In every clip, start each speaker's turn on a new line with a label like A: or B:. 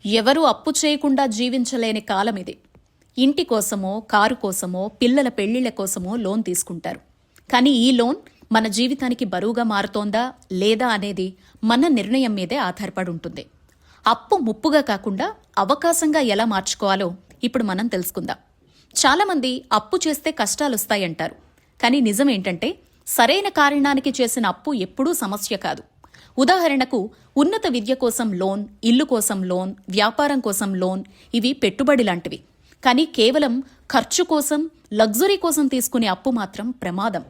A: ఎవరూ అప్పు చేయకుండా జీవించలేని కాలం ఇది. ఇంటి కోసమో, కారు కోసమో, పిల్లల పెళ్లిళ్ల కోసమో లోన్ తీసుకుంటారు. కానీ ఈ లోన్ మన జీవితానికి బరువుగా మారుతోందా లేదా అనేది మన నిర్ణయం మీదే ఆధారపడి ఉంటుంది. అప్పు ముప్పుగా కాకుండా అవకాశంగా ఎలా మార్చుకోవాలో ఇప్పుడు మనం తెలుసుకుందాం. చాలామంది అప్పు చేస్తే కష్టాలొస్తాయంటారు. కానీ నిజమేంటంటే సరైన కారణానికి చేసిన అప్పు ఎప్పుడూ సమస్య కాదు. ఉదాహరణకు ఉన్నత విద్య కోసం లోన్, ఇల్లు కోసం లోన్, వ్యాపారం కోసం లోన్, ఇవి పెట్టుబడి లాంటివి. కానీ కేవలం ఖర్చు కోసం, లగ్జరీ కోసం తీసుకునే అప్పు మాత్రం ప్రమాదం.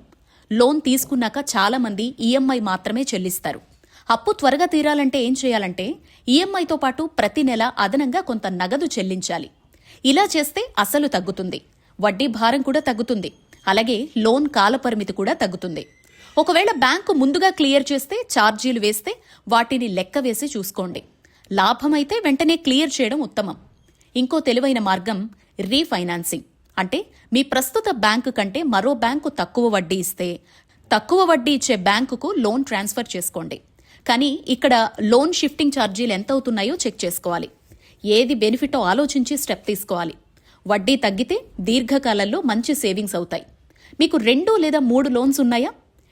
A: లోన్ తీసుకున్నాక చాలామంది ఈఎంఐ మాత్రమే చెల్లిస్తారు. అప్పు త్వరగా తీరాలంటే ఏం చేయాలంటే ఈఎంఐతో పాటు ప్రతి నెల అదనంగా కొంత నగదు చెల్లించాలి. ఇలా చేస్తే అసలు తగ్గుతుంది, వడ్డీ భారం కూడా తగ్గుతుంది, అలాగే లోన్ కాలపరిమితి కూడా తగ్గుతుంది. ఒకవేళ బ్యాంకు ముందుగా క్లియర్ చేస్తే, ఛార్జీలు వేస్తే వాటిని లెక్క వేసి చూసుకోండి. లాభమైతే వెంటనే క్లియర్ చేయడం ఉత్తమం. ఇంకో తెలివైన మార్గం రీఫైనాన్సింగ్. అంటే మీ ప్రస్తుత బ్యాంకు కంటే మరో బ్యాంకు తక్కువ వడ్డీ ఇస్తే తక్కువ వడ్డీ ఇచ్చే బ్యాంకుకు లోన్ ట్రాన్స్ఫర్ చేసుకోండి. కానీ ఇక్కడ లోన్ షిఫ్టింగ్ ఛార్జీలు ఎంత అవుతున్నాయో చెక్ చేసుకోవాలి. ఏది బెనిఫిటో ఆలోచించి స్టెప్ తీసుకోవాలి. వడ్డీ తగ్గితే దీర్ఘకాలంలో మంచి సేవింగ్స్ అవుతాయి. మీకు 2 లేదా 3 లోన్స్ ఉన్నాయా?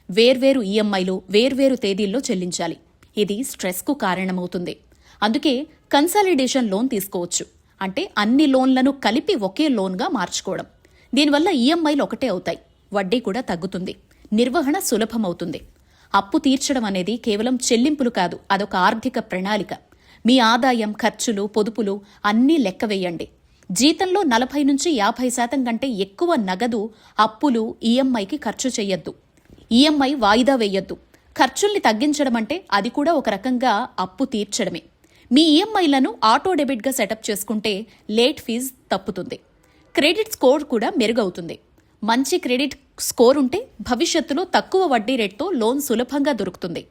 A: వేర్వేరు ఈఎంఐలు వేర్వేరు తేదీల్లో చెల్లించాలి. ఇది స్ట్రెస్కు కారణమవుతుంది. అందుకే కన్సాలిడేషన్ లోన్ తీసుకోవచ్చు. అంటే అన్ని లోన్లను కలిపి ఒకే లోన్గా మార్చుకోవడం. దీనివల్ల ఈఎంఐలు ఒకటే అవుతాయి, వడ్డీ కూడా తగ్గుతుంది, నిర్వహణ సులభమవుతుంది. అప్పు తీర్చడం అనేది కేవలం చెల్లింపులు కాదు, అదొక ఆర్థిక ప్రణాళిక. మీ ఆదాయం, ఖర్చులు, పొదుపులు అన్నీ లెక్క వేయండి. జీతంలో 40 నుంచి 50% కంటే ఎక్కువ నగదు అప్పులు, ఈఎంఐకి ఖర్చు చెయ్యొద్దు. ఈఎంఐ వాయిదా వేయొద్దు. ఖర్చుల్ని తగ్గించడం అంటే అది కూడా ఒక రకంగా అప్పు తీర్చడమే. మీ ఈఎంఐలను ఆటో డెబిట్గా సెటప్ చేసుకుంటే లేట్ ఫీజు తప్పుతుంది. క్రెడిట్ స్కోర్ కూడా మెరుగవుతుంది. మంచి క్రెడిట్ స్కోర్ ఉంటే భవిష్యత్తులో తక్కువ వడ్డీ రేట్తో లోన్ సులభంగా దొరుకుతుంది.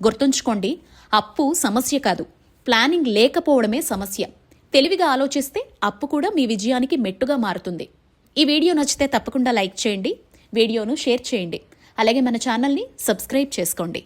A: గుర్తుంచుకోండి, అప్పు సమస్య కాదు, ప్లానింగ్ లేకపోవడమే సమస్య. తెలివిగా ఆలోచిస్తే అప్పు కూడా మీ విజయానికి మెట్టుగా మారుతుంది. ఈ వీడియో నచ్చితే తప్పకుండా లైక్ చేయండి, వీడియోను షేర్ చేయండి, అలాగే మన ఛానల్ని సబ్స్క్రైబ్ చేసుకోండి.